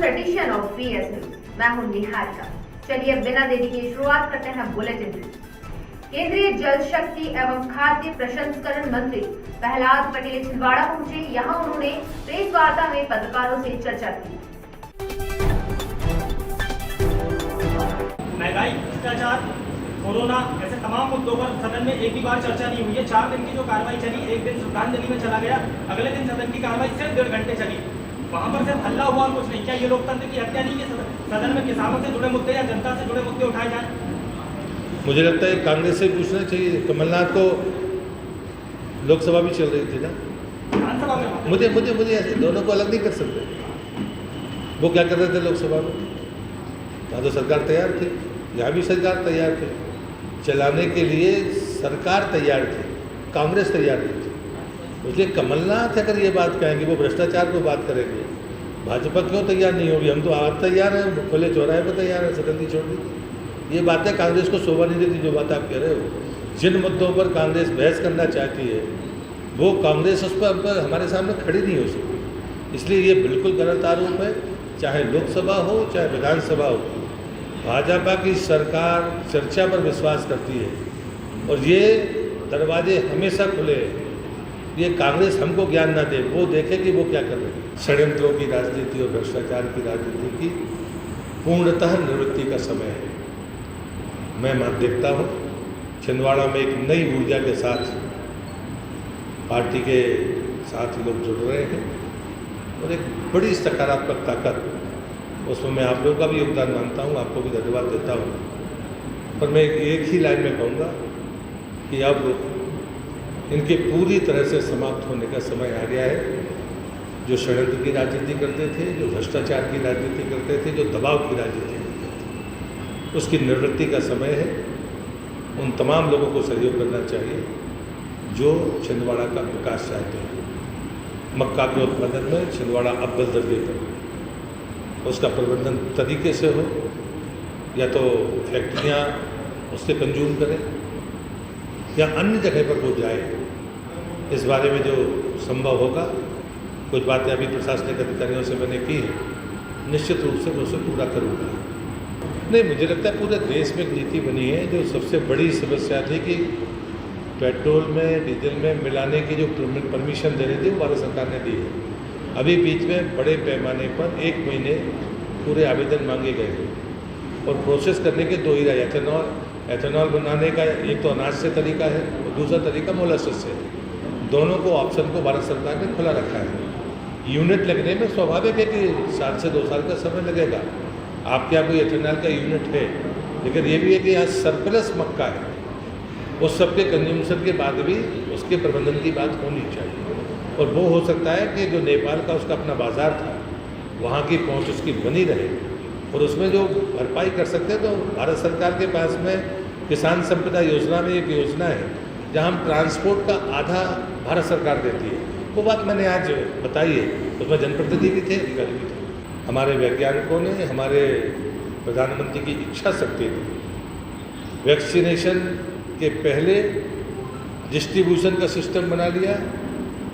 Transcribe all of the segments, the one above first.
Addition of VS news. मैं हूं निहारिका। चलिए बिना देरी के शुरुआत करते हैं बुलेटिन से। केंद्रीय जल शक्ति एवं खाद्य प्रसंस्करण मंत्री प्रहलाद पटेल छिंदवाड़ा पहुंचे। यहां उन्होंने प्रेस वार्ता में पत्रकारों से चर्चा की। महंगाई, भ्रष्टाचार, कोरोना ऐसे तमाम मुद्दों पर सदन में एक भी बार चर्चा नहीं हुई है। 4 दिन की जो कार्रवाई चली, एक दिन श्रद्धांजलि में चला गया, अगले दिन सदन की कार्रवाई सिर्फ 1.5 घंटे चली। वहां पर सिर्फ हल्ला हुआ और कुछ नहीं। क्या ये लोकतंत्र की हत्या नहीं है? सदन में किसानों से जुड़े मुद्दे या जनता से जुड़े मुद्दे उठाए जाए। मुझे लगता है कांग्रेस से पूछना चाहिए। कमलनाथ को लोकसभा भी चल रही थी ना, विधानसभा में मुझे ऐसे दोनों को अलग नहीं कर सकते। वो क्या कर रहे थे लोकसभा में? वहाँ तो सरकार तैयार थी, यहाँ भी सरकार तैयार थी, चलाने के लिए सरकार तैयार थी, कांग्रेस तैयार नहीं थी। इसलिए कमलनाथ अगर ये बात कहेंगे, वो भ्रष्टाचार पर बात करेंगे, भाजपा क्यों तैयार नहीं होगी? हम तो आज तैयार हैं, खुले चौराहे पर तैयार हैं, सदन की छोड़ दी। ये बातें कांग्रेस को शोभा नहीं देती। जो बात आप कह रहे हो, जिन मुद्दों पर कांग्रेस बहस करना चाहती है, वो कांग्रेस उस पर हमारे सामने खड़ी नहीं हो सकती। इसलिए ये बिल्कुल गलत आरोप है। चाहे लोकसभा हो चाहे विधानसभा हो, भाजपा की सरकार चर्चा पर विश्वास करती है और ये दरवाजे हमेशा खुले हैं। ये कांग्रेस हमको ज्ञान ना दे, वो देखे कि वो क्या कर रहे हैं। षड्यंत्रों की राजनीति और भ्रष्टाचार की राजनीति की पूर्णतः निवृत्ति का समय है। मैं देखता हूँ छिंदवाड़ा में एक नई ऊर्जा के साथ पार्टी के साथ लोग जुड़ रहे हैं और एक बड़ी सकारात्मक ताकत, उसमें मैं आप लोगों का भी योगदान मानता हूँ, आपको भी धन्यवाद देता हूँ। पर मैं एक ही लाइन में कहूँगा कि अब इनके पूरी तरह से समाप्त होने का समय आ गया है। जो षड्यंत्र की राजनीति करते थे, जो भ्रष्टाचार की राजनीति करते थे, जो दबाव की राजनीति करते थे, उसकी निवृत्ति का समय है। उन तमाम लोगों को सहयोग करना चाहिए जो छिंदवाड़ा का विकास चाहते हैं। मक्का के उत्पादन में छिंदवाड़ा अव्वल दर्जे पर, उसका प्रबंधन तरीके से हो, या तो फैक्ट्रियाँ उससे कंज्यूम करें या अन्य जगह पर वो जाए। इस बारे में जो संभव होगा, कुछ बातें अभी प्रशासनिक अधिकारियों से मैंने की है, निश्चित रूप से मैं उसे पूरा करूँगा। नहीं, मुझे लगता है पूरे देश में एक नीति बनी है। जो सबसे बड़ी समस्या थी कि पेट्रोल में डीजल में मिलाने की जो परमिशन देनी थी, वो भारत सरकार ने दी है। अभी बीच में बड़े पैमाने पर 1 महीने पूरे आवेदन मांगे गए और प्रोसेस करने के 2 ही रहे। एथेनॉल बनाने का एक तो अनाज से तरीका है और दूसरा तरीका मोलासेस से है। दोनों को ऑप्शन को भारत सरकार ने खुला रखा है। यूनिट लगने में स्वाभाविक है कि 7 से 2 साल का समय लगेगा। आपके यहाँ कोई एथेनॉल का यूनिट है, लेकिन ये भी है कि यहाँ सरप्लस मक्का है, उस सबके कंज्यूमशन के बाद भी उसके प्रबंधन की बात होनी चाहिए। और वो हो सकता है कि जो नेपाल का उसका अपना बाज़ार था, वहाँ की पहुँच उसकी बनी रहे और उसमें जो भरपाई कर सकते हैं। तो भारत सरकार के पास में किसान संपदा योजना में एक योजना है जहाँ हम ट्रांसपोर्ट का आधा भारत सरकार देती है। वो बात मैंने आज बताई है, उसमें जनप्रतिनिधि भी थे, अधिकारी भी थे। हमारे वैज्ञानिकों ने, हमारे प्रधानमंत्री की इच्छा शक्ति ने वैक्सीनेशन के पहले डिस्ट्रीब्यूशन का सिस्टम बना लिया,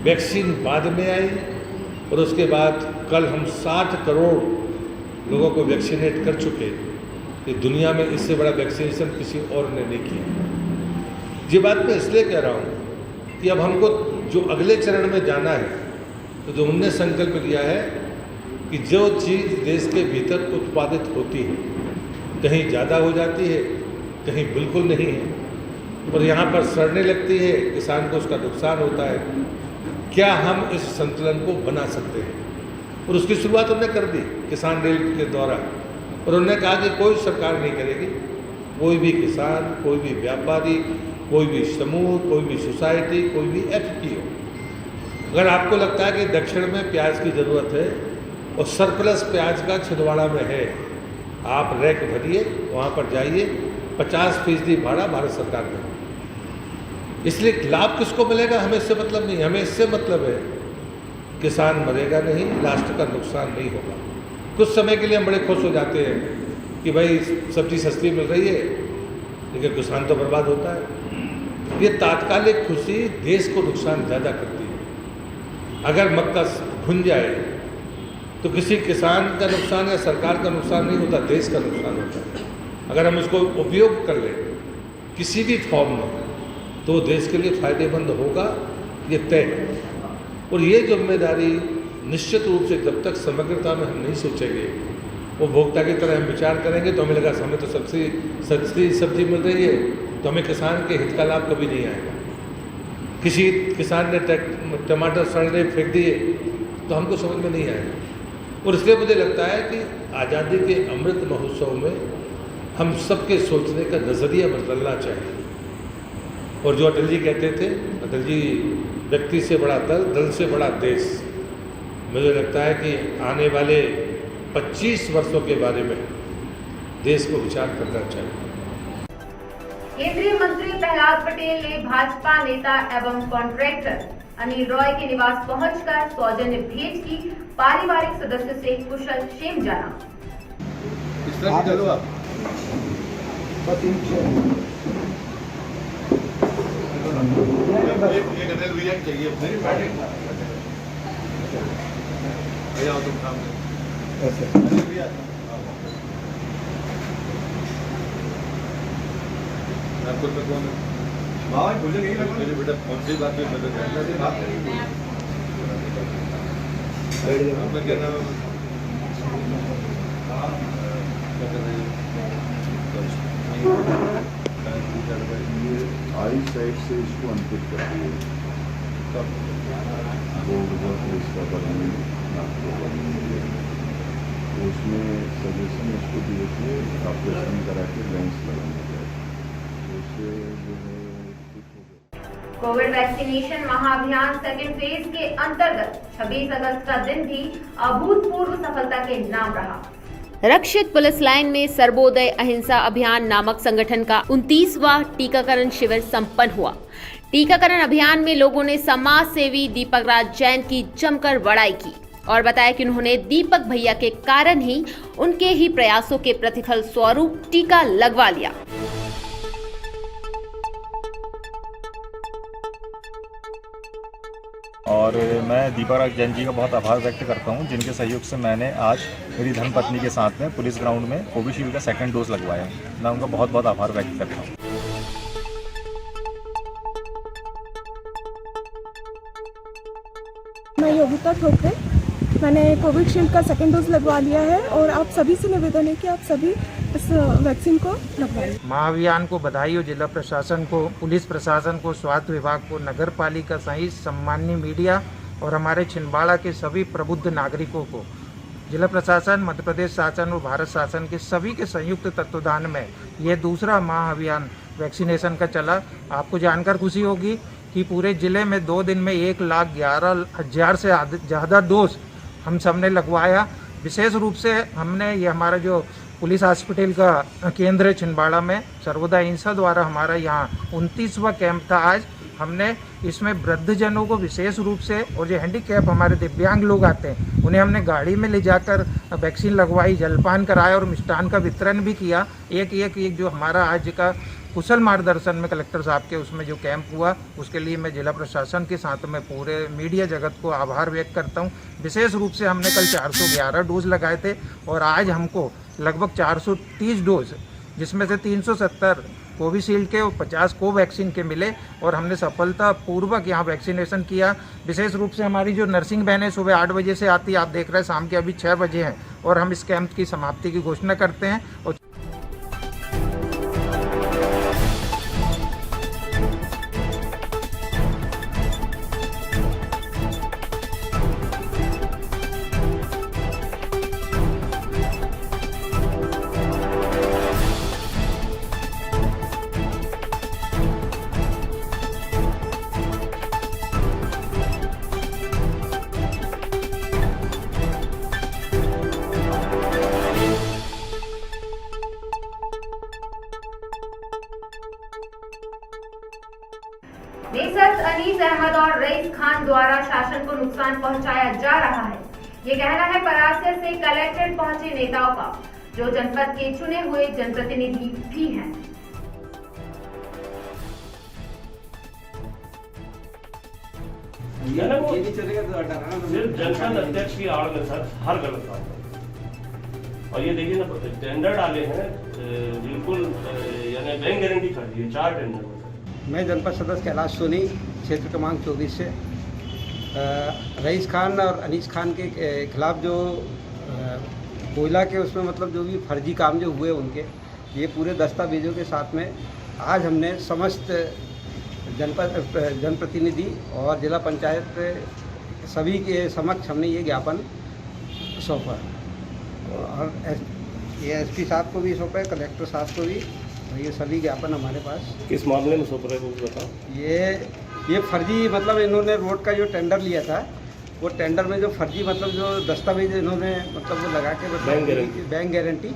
वैक्सीन बाद में आई और उसके बाद कल हम 60 करोड़ लोगों को वैक्सीनेट कर चुके। ये दुनिया में इससे बड़ा वैक्सीनेशन किसी और ने नहीं किया। ये बात मैं इसलिए कह रहा हूँ कि अब हमको जो अगले चरण में जाना है, तो जो हमने संकल्प लिया है कि जो चीज़ देश के भीतर उत्पादित होती है, कहीं ज़्यादा हो जाती है, कहीं बिल्कुल नहीं है, और यहाँ पर सड़ने लगती है, किसान को उसका नुकसान होता है। क्या हम इस संतुलन को बना सकते हैं? और उसकी शुरुआत हमने कर दी किसान रेल के द्वारा। और उन्होंने कहा कि कोई सरकार नहीं करेगी, कोई भी किसान, कोई भी व्यापारी, कोई भी समूह, कोई भी सोसाइटी, कोई भी FPO, अगर आपको लगता है कि दक्षिण में प्याज की ज़रूरत है और सरप्लस प्याज का छिंदवाड़ा में है, आप रैक भरिए, वहाँ पर जाइए, 50% भाड़ा भारत सरकार देगी। इसलिए लाभ किसको मिलेगा, हमें इससे मतलब नहीं। हमें इससे मतलब है किसान मरेगा नहीं, राष्ट्र का नुकसान नहीं होगा। कुछ समय के लिए हम बड़े खुश हो जाते हैं कि भाई सब्जी सस्ती मिल रही है, लेकिन किसान तो बर्बाद होता है। ये तात्कालिक खुशी देश को नुकसान ज़्यादा करती है। अगर मक्का घुन जाए तो किसी किसान का नुकसान या सरकार का नुकसान नहीं होता, देश का नुकसान होता है। अगर हम इसको उपयोग कर लें किसी भी फॉर्म में तो देश के लिए फ़ायदेमंद होगा, ये तय है। और ये जिम्मेदारी निश्चित रूप से जब तक समग्रता में हम नहीं सोचेंगे, वो उपभोक्ता की तरह हम विचार करेंगे तो हमें लगा हमें तो सस्ती सब्जी मिल रही है तो हमें किसान के हित का लाभ कभी नहीं आएगा। किसी किसान ने टमाटर सड़ने फेंक दिए तो हमको समझ में नहीं आएगा। और इसलिए मुझे लगता है कि आज़ादी के अमृत महोत्सव में हम सबके सोचने का नज़रिया बदलना चाहिए। और जो अटल जी कहते थे, अटल जी व्यक्ति से बड़ा दल, दल से बड़ा देश। मुझे लगता है कि आने वाले 25 वर्षों के बारे में देश को विचार करना चाहिए। केंद्रीय मंत्री प्रहलाद पटेल ने भाजपा नेता एवं कॉन्ट्रैक्टर अनिल रॉय के निवास पहुंचकर सौजन्य भेंट की, पारिवारिक सदस्य से कुशल क्षेम जाना। बेटा कौन सी बात आई साइड से इसको अंकित कर दिए, तब बोर्ड इसका बनाने तो उसमें सजेशन इसको दिए थे ऑपरेशन करा के लेंस लगाने का, उससे जो है कोविड वैक्सीनेशन महाअभियान सेकेंड फेज के अंतर्गत 26 अगस्त का दिन भी अभूतपूर्व सफलता के नाम रहा। रक्षित पुलिस लाइन में सर्वोदय अहिंसा अभियान नामक संगठन का 29वां टीकाकरण शिविर संपन्न हुआ। टीकाकरण अभियान में लोगों ने समाज सेवी दीपक राज जैन की जमकर बड़ाई की और बताया कि उन्होंने दीपक भैया के कारण ही उनके ही प्रयासों के प्रतिफल स्वरूप टीका लगवा लिया। और मैं दीपक राज जैन जी का बहुत आभार व्यक्त करता हूं, जिनके सहयोग से मैंने आज मेरी धर्मपत्नी के साथ में पुलिस ग्राउंड में कोविशील्ड का सेकंड डोज लगवाया। मैं उनका बहुत बहुत आभार व्यक्त करता हूं। मैं योगिता ठोकरे, मैंने कोविशील्ड का सेकंड डोज लगवा लिया है और आप सभी से निवेदन है कि आप सभी इस वैक्सीन को लगवाएं। महाअभियान को बधाई हो, जिला प्रशासन को, पुलिस प्रशासन को, स्वास्थ्य विभाग को, नगर पालिका सहित सम्माननीय मीडिया और हमारे छिंदवाड़ा के सभी प्रबुद्ध नागरिकों को, जिला प्रशासन, मध्य प्रदेश शासन और भारत शासन के सभी के संयुक्त तत्वाधान में यह दूसरा महाअभियान वैक्सीनेशन का चला। आपको जानकर खुशी होगी कि पूरे जिले में 2 दिन में 1,11,000 से ज़्यादा डोज हम सबने लगवाया। विशेष रूप से हमने ये हमारा जो पुलिस हॉस्पिटल का केंद्र है छिंदवाड़ा में, सर्वोदय अहिंसा द्वारा हमारा यहाँ 29वां कैंप था आज। हमने इसमें वृद्धजनों को विशेष रूप से और जो हैंडीकैप हमारे दिव्यांग लोग आते हैं उन्हें हमने गाड़ी में ले जाकर वैक्सीन लगवाई, जलपान कराया और मिष्ठान का वितरण भी किया। एक जो हमारा आज का कुशल मार्गदर्शन में कलेक्टर साहब के उसमें जो कैंप हुआ, उसके लिए मैं जिला प्रशासन के साथ में पूरे मीडिया जगत को आभार व्यक्त करता हूं। विशेष रूप से हमने कल 411 डोज लगाए थे और आज हमको लगभग 430 डोज, जिसमें से 370 कोविशील्ड के और 50 कोवैक्सीन के मिले और हमने सफलतापूर्वक यहाँ वैक्सीनेशन किया। विशेष रूप से हमारी जो नर्सिंग बहनें सुबह 8 बजे से आती है, आप देख रहे हैं शाम के अभी 6 बजे हैं और हम इस कैंप की समाप्ति की घोषणा करते हैं। और बेसर्त अनीस अहमद और रईस खान द्वारा शासन को नुकसान पहुंचाया जा रहा है, ये कहना है परासिया से कलेक्ट्रेट पहुंचे नेताओं का, जो जनपद के चुने हुए जनप्रतिनिधि भी हैं। सिर्फ जनपद अध्यक्ष की आड़ में सर हर गलत काम है। और ये देखिए ना, टेंडर डाले हैं बिल्कुल, यानी बैंक गारंटी खड़ी है 4 टेंडर। मैं जनपद सदस्य कैलाश सोनी, क्षेत्र क्रमांक 24 से रईस खान और अनीस खान के खिलाफ जो कोयला के उसमें मतलब जो भी फर्जी काम जो हुए उनके, ये पूरे दस्तावेजों के साथ में आज हमने समस्त जनप्रतिनिधि और जिला पंचायत सभी के समक्ष हमने ये ज्ञापन सौंपा और ये एसपी साहब को भी सौंपा, कलेक्टर साहब को भी। ये सभी ज्ञापन हमारे पास। किस मामले में सौंप रहे हैं वो बताओ। ये फर्जी मतलब इन्होंने रोड का जो टेंडर लिया था, वो टेंडर में जो फर्जी मतलब जो दस्तावेज इन्होंने मतलब वो लगा के मतलब बैंक गारंटी,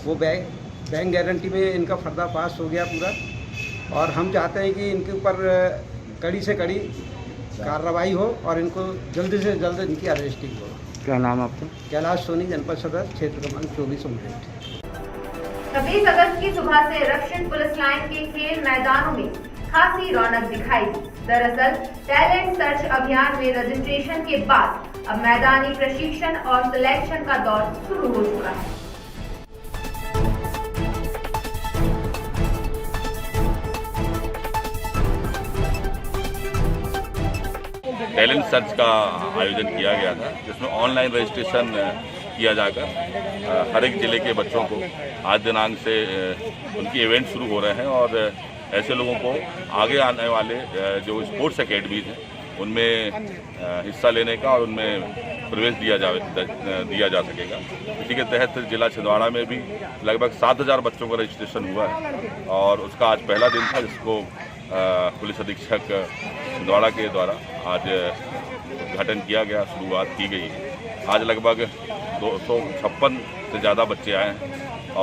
वो बैंक गारंटी में इनका पर्दाफाश हो गया पूरा। और हम चाहते हैं कि इनके ऊपर कड़ी से कड़ी कार्रवाई हो और इनको जल्द से जल्द इनकी अरेस्टिंग हो। क्या नाम आपका? कैलाश सोनी, जनपद सदस्य, क्षेत्र क्रमांक 24 उम्मीद। 26 अगस्त की सुबह से रक्षित पुलिस लाइन के खेल मैदानों में खासी रौनक दिखाई दी। दरअसल टैलेंट सर्च अभियान में रजिस्ट्रेशन के बाद अब मैदानी प्रशिक्षण और सिलेक्शन का दौर शुरू हो चुका है। टैलेंट सर्च का आयोजन किया गया था, जिसमें ऑनलाइन रजिस्ट्रेशन किया जाकर हर एक ज़िले के बच्चों को आज दिनांक से उनके इवेंट शुरू हो रहे हैं और ऐसे लोगों को आगे आने वाले जो स्पोर्ट्स एकेडमीज हैं उनमें हिस्सा लेने का और उनमें प्रवेश दिया जा सकेगा। इसी के तहत जिला छिंदवाड़ा में भी लगभग 7,000 बच्चों का रजिस्ट्रेशन हुआ है और उसका आज पहला दिन था, जिसको पुलिस अधीक्षक छिंदवाड़ा के द्वारा आज उद्घाटन किया गया, शुरुआत की गई है। आज लगभग 256 से ज़्यादा बच्चे आए हैं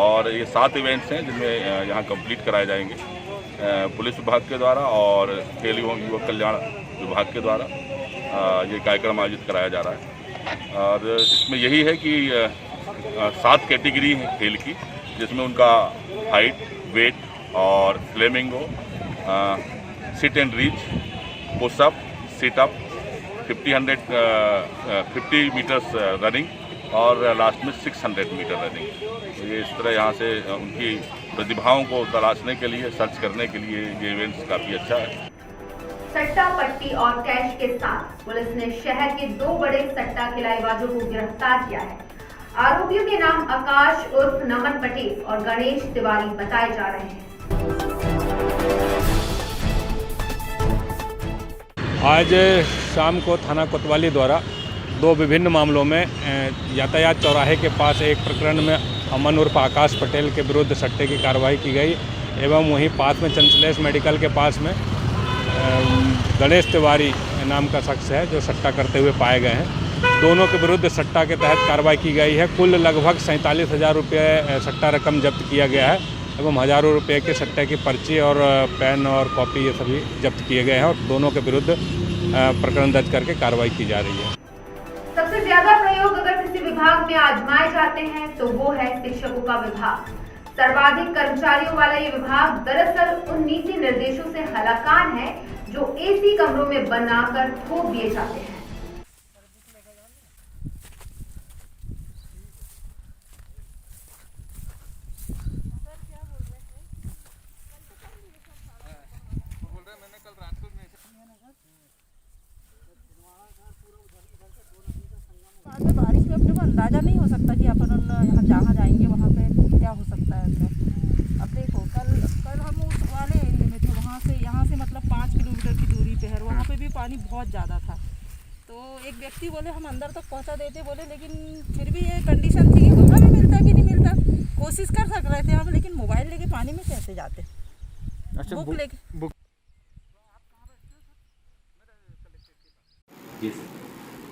और ये 7 इवेंट्स हैं जिनमें यहाँ कंप्लीट कराए जाएंगे पुलिस विभाग के द्वारा और खेल एवं युवक कल्याण विभाग के द्वारा ये कार्यक्रम आयोजित कराया जा रहा है। और इसमें यही है कि 7 कैटेगरी है खेल की, जिसमें उनका हाइट, वेट और flamingo, sit and reach, pushup, situp, 50 metres running और लास्ट में 600 मीटर रनिंग। तो ये इस तरह यहाँ से उनकी प्रतिभाओं को तलाशने के लिए, सर्च करने के लिए ये इवेंट्स काफ़ी अच्छा है। सट्टा पट्टी और कैश के साथ पुलिस ने शहर के 2 बड़े सट्टा खिलाड़ीबाजों को गिरफ्तार किया है। आरोपियों के नाम आकाश उर्फ नमन पटेल और गणेश तिवारी बताए जा रहे हैं। आज शाम को थाना कोतवाली द्वारा 2 विभिन्न मामलों में यातायात चौराहे के पास एक प्रकरण में अमन उर्फ आकाश पटेल के विरुद्ध सट्टे की कार्रवाई की गई एवं वहीं पास में चंचलेश मेडिकल के पास में गणेश तिवारी नाम का शख्स है जो सट्टा करते हुए पाए गए हैं। दोनों के विरुद्ध सट्टा के तहत कार्रवाई की गई है। कुल लगभग 47,000 रुपये सट्टा रकम जब्त किया गया है एवं हज़ारों रुपये के सट्टे की पर्ची और पेन और कॉपी ये सभी जब्त किए गए हैं और दोनों के विरुद्ध प्रकरण दर्ज करके कार्रवाई की जा रही है। सबसे ज्यादा प्रयोग अगर किसी विभाग में आजमाए जाते हैं तो वो है शिक्षकों का विभाग। सर्वाधिक कर्मचारियों वाला ये विभाग दरअसल उन नीति निर्देशों से हलाकान है जो एसी कमरों में बनाकर थोप दिए जाते हैं। बारिश में अपने को अंदाजा नहीं हो सकता कि अपन यहाँ जहाँ जाएंगे वहाँ पे क्या हो सकता है। अब देखो कल हम उस वाले एरिया में थे, वहाँ से यहाँ से मतलब 5 किलोमीटर की दूरी पे है, वहाँ पे भी पानी बहुत ज़्यादा था। तो एक व्यक्ति बोले हम अंदर तक पहुँचा देते बोले, लेकिन फिर भी ये कंडीशन थी कि पता नहीं मिलता कि नहीं मिलता। कोशिश कर सक रहे थे हम, लेकिन मोबाइल लेके पानी में कैसे जाते। अच्छा, बुक लेके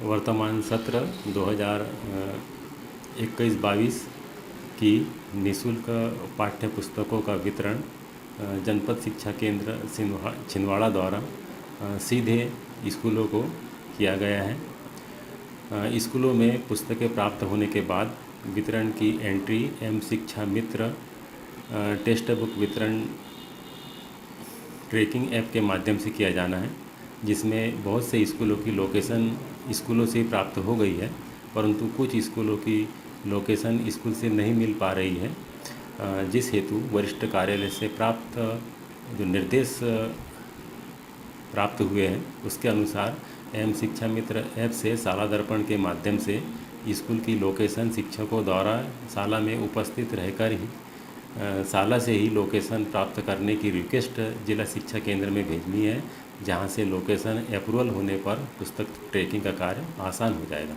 वर्तमान सत्र 2021-22 की निःशुल्क पाठ्य पुस्तकों का वितरण जनपद शिक्षा केंद्र छिंदवाड़ा द्वारा सीधे स्कूलों को किया गया है। स्कूलों में पुस्तकें प्राप्त होने के बाद वितरण की एंट्री एम शिक्षा मित्र टेक्स्ट बुक वितरण ट्रैकिंग ऐप के माध्यम से किया जाना है। जिसमें बहुत से स्कूलों की लोकेशन स्कूलों से प्राप्त हो गई है, परंतु कुछ स्कूलों की लोकेशन स्कूल से नहीं मिल पा रही है, जिस हेतु वरिष्ठ कार्यालय से प्राप्त जो निर्देश प्राप्त हुए हैं उसके अनुसार एम शिक्षा मित्र ऐप से शाला दर्पण के माध्यम से स्कूल की लोकेशन शिक्षकों द्वारा शाला में उपस्थित रहकर ही शाला से ही लोकेशन प्राप्त करने की रिक्वेस्ट जिला शिक्षा केंद्र में भेजनी है, जहां से लोकेशन अप्रूवल होने पर पुस्तक ट्रैकिंग का कार्य आसान हो जाएगा।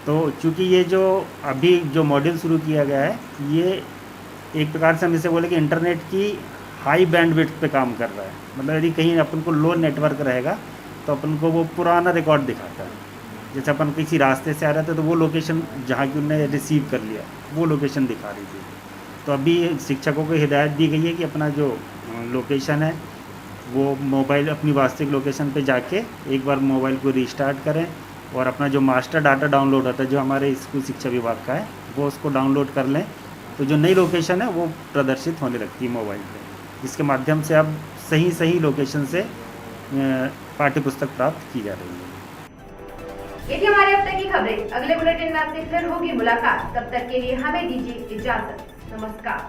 तो चूँकि ये जो अभी जो मॉड्यूल शुरू किया गया है, ये एक प्रकार से हम इसे बोले कि इंटरनेट की हाई बैंडविड्थ पे काम कर रहा है। मतलब यदि कहीं अपन को लो नेटवर्क रहेगा तो अपन को वो पुराना रिकॉर्ड दिखाता है। जैसे अपन किसी रास्ते से आ रहे थे तो वो लोकेशन जहाँ की उन्होंने रिसीव कर लिया वो लोकेशन दिखा रही थी। तो अभी शिक्षकों को हिदायत दी गई है कि अपना जो लोकेशन है वो मोबाइल अपनी वास्तविक लोकेशन पे जाके एक बार मोबाइल को रीस्टार्ट करें और अपना जो मास्टर डाटा डाउनलोड होता है जो हमारे स्कूल शिक्षा विभाग का है वो उसको डाउनलोड कर लें, तो जो नई लोकेशन है वो प्रदर्शित होने लगती है मोबाइल पे, जिसके माध्यम से अब सही लोकेशन से पाठ्य पुस्तक प्राप्त की जा रही है। ये थी हमारी अब तक की खबरें। अगले बुलेटिन में आपसे फिर होगी मुलाकात। तब तक के लिए हमें दीजिए इजाजत। नमस्कार।